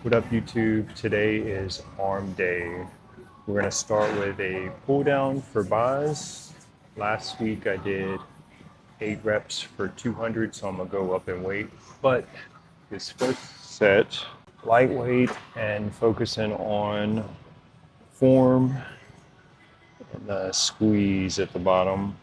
What up, YouTube? Today is arm day. We're gonna start with a pull down for buys. Last week I did 8 reps for 200, so I'm gonna go up in weight. But this first set, lightweight and focusing on form and the squeeze at the bottom.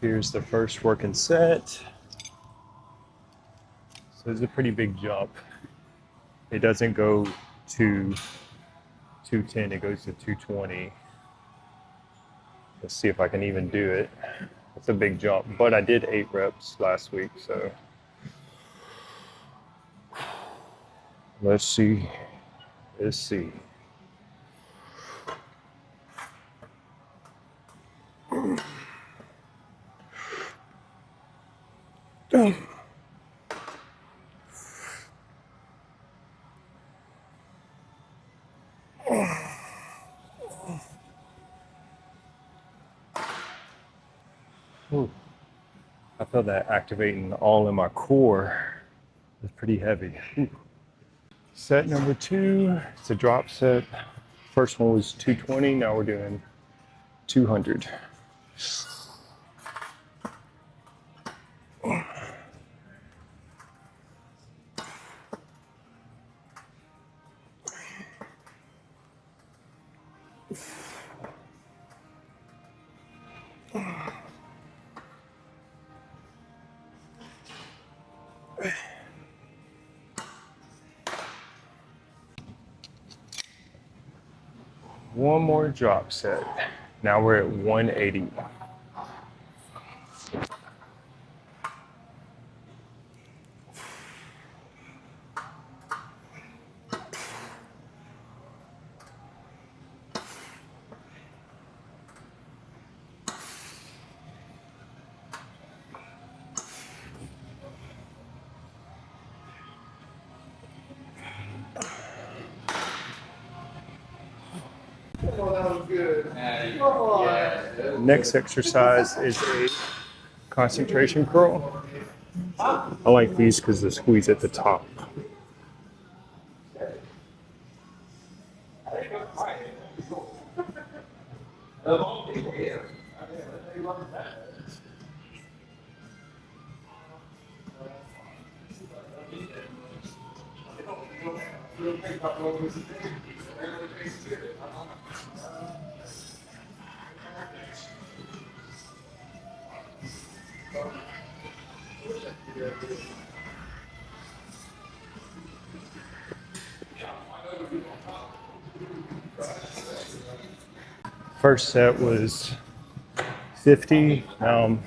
Here's the first working set. So it's a pretty big jump. It doesn't go to 210, it goes to 220. Let's see if I can even do it. It's a big jump, but I did 8 reps last week, so let's see. Let's see. Ooh, I feel that activating all in my core. It's pretty heavy. Ooh. Set number 2, it's a drop set. First one was 220, now we're doing 200. One more drop set. Now we're at 180. Oh, that was good. Next exercise is a concentration curl. I like these because the squeeze at the top. First set was 50. Now I'm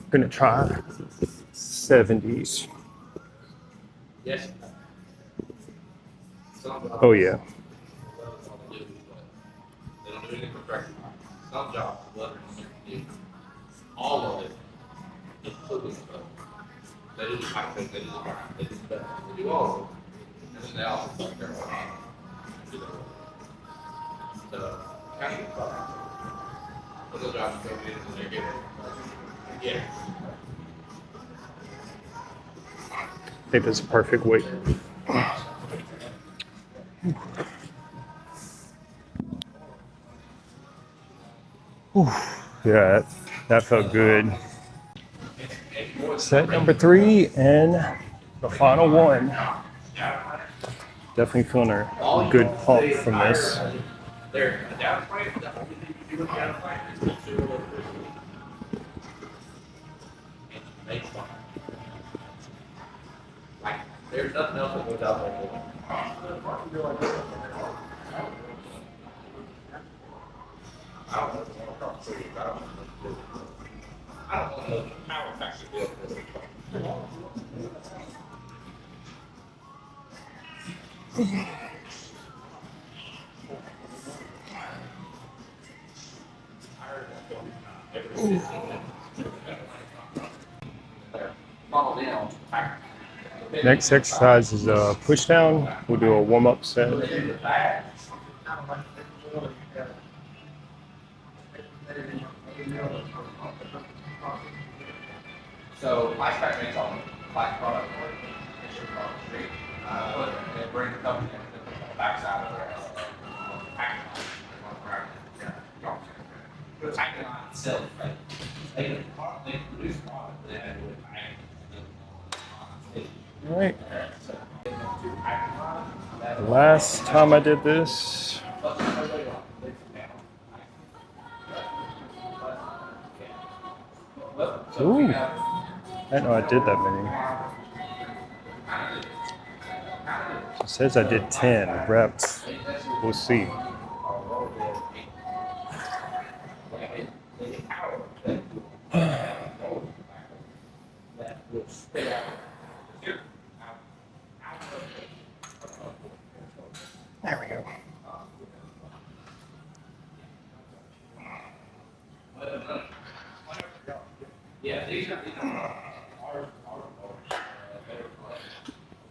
gonna try 70s. Yes. Oh yeah. They don't do anything for practice. Some jobs, whether you do all of it, including stuff. They do the high things, they do the hard, they do the best, they do all of it. And then they also start their own. So, kind of fun. But those jobs go in and they're getting, yeah. I think that's a perfect weight. Whew. Yeah, that felt good. Set number 3 and the final one. Definitely feeling a good pump from this. They're a down fight, the only thing you do with down fight is keep doing what makes fun. Like, there's nothing else that goes out like that. I don't know if it's across the street, I don't know the power factor deal with this. Funnel down. Next exercise is a push down. We'll do a warm up set. So my track makes on black product it should cross the street. It brings it up and on the backside of there. The packing line itself, right? They can produce product, but they have to do it packing. All right. The last time I did this, ooh, I didn't know I did that many. It says I did 10 reps. We'll see. There we go. Yeah, these are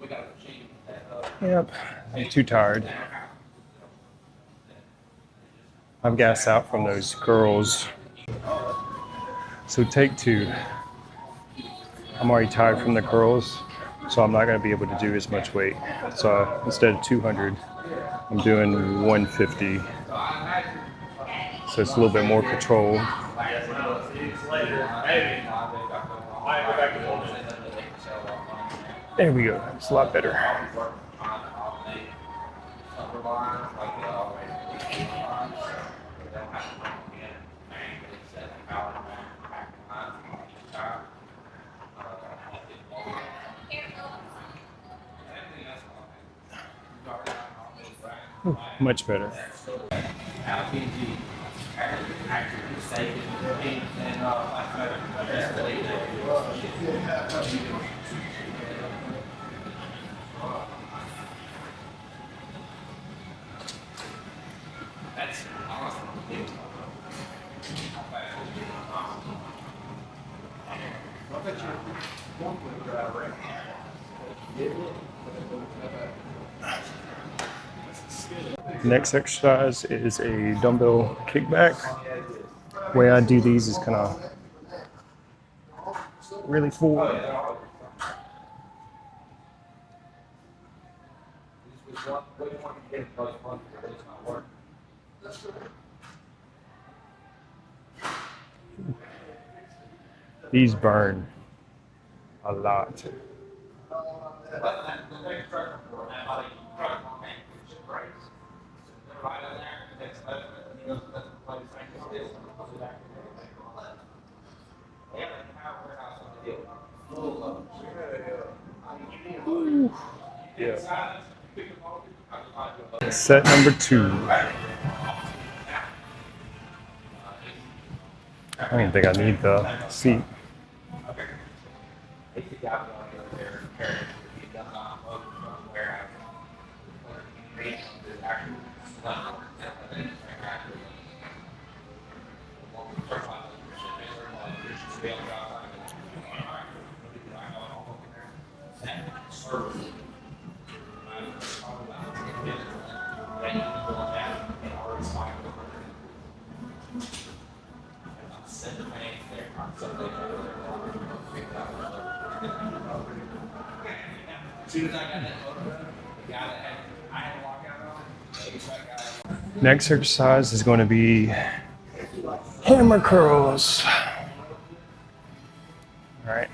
we got to change that. Yep, I'm too tired. I'm gassed out from those curls. So take 2. I'm already tired from the curls, so I'm not going to be able to do as much weight. So instead of 200, I'm doing 150. So it's a little bit more controlled. There we go. It's a lot better. Ooh, much better. That's awesome. Next exercise is a dumbbell kickback. The way I do these is kind of really forward. These burn a lot. Yeah. Set number 2. I don't even think I need the seat. Next exercise is going to be hammer curls. All right.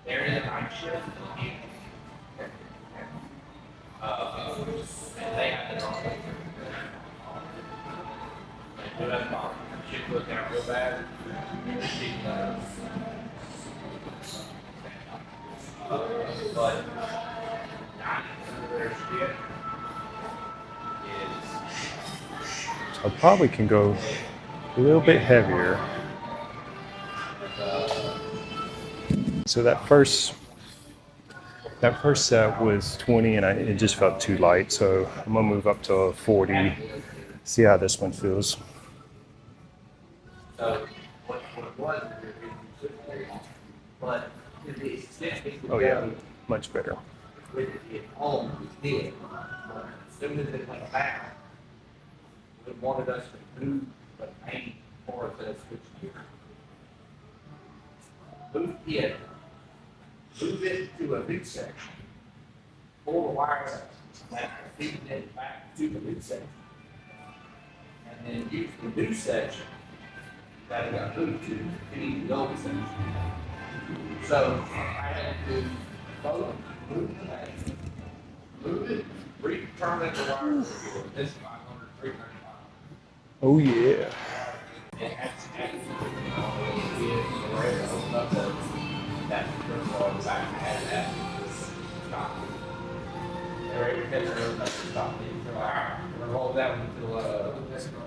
There is a night shift. They have to do that bomb. Shit goes down real bad. But 90% of their shit is. So I probably can go a little bit heavier. So that first set was 20 and it just felt too light. So I'm gonna move up to 40, see how this one feels. So what it was, we were getting but to the extent we could Oh yeah, go much better. with it at home, we did. But as soon as it went back, they wanted us to move the paint for the switch gear. Move it to a new section, pull the wires out, and feed it back to the new section. And then use the new section that it got moved to feed the old section. So I had to both move the paint, move it, return it to wires. This 500, 395. Oh yeah. And that's open up that first of all, was I had that stop. They were able to catch it open up to stop it. So like, all right, we're gonna hold that one until next time.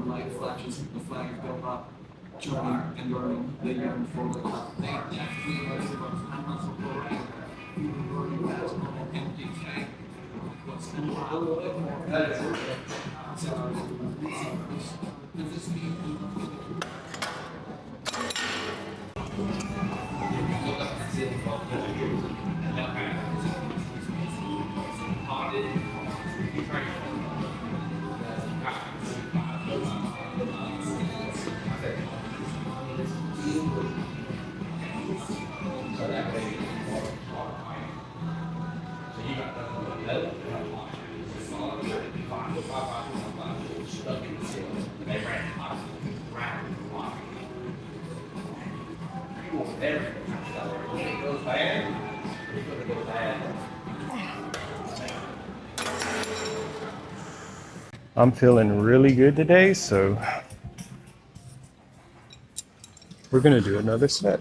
Like flashes, the flags go up, joining and learning the year before the cup. They definitely was I'm not so boring. Even learning that's on an empty tank. What's the a little bit more? Does this mean I'm feeling really good today, so we're gonna do another set.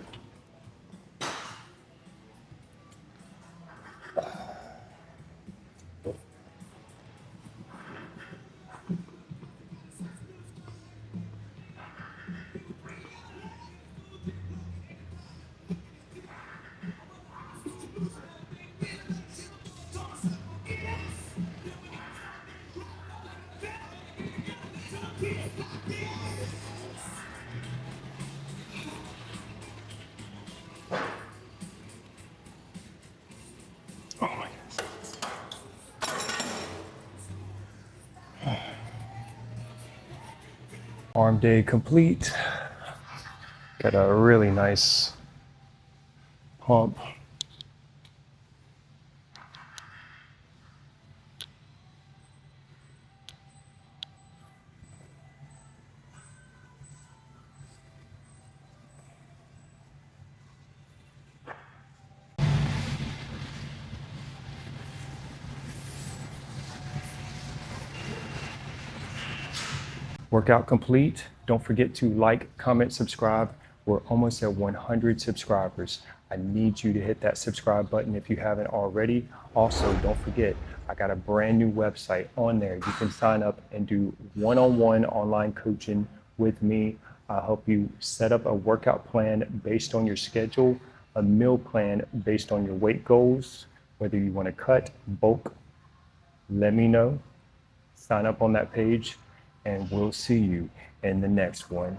Oh my goodness. Arm day complete. Got a really nice pump. Workout complete. Don't forget to like, comment, subscribe. We're almost at 100 subscribers. I need you to hit that subscribe button if you haven't already. Also, don't forget, I got a brand new website on there. You can sign up and do one-on-one online coaching with me. I'll help you set up a workout plan based on your schedule, a meal plan based on your weight goals, whether you want to cut, bulk, let me know. Sign up on that page, and we'll see you in the next one.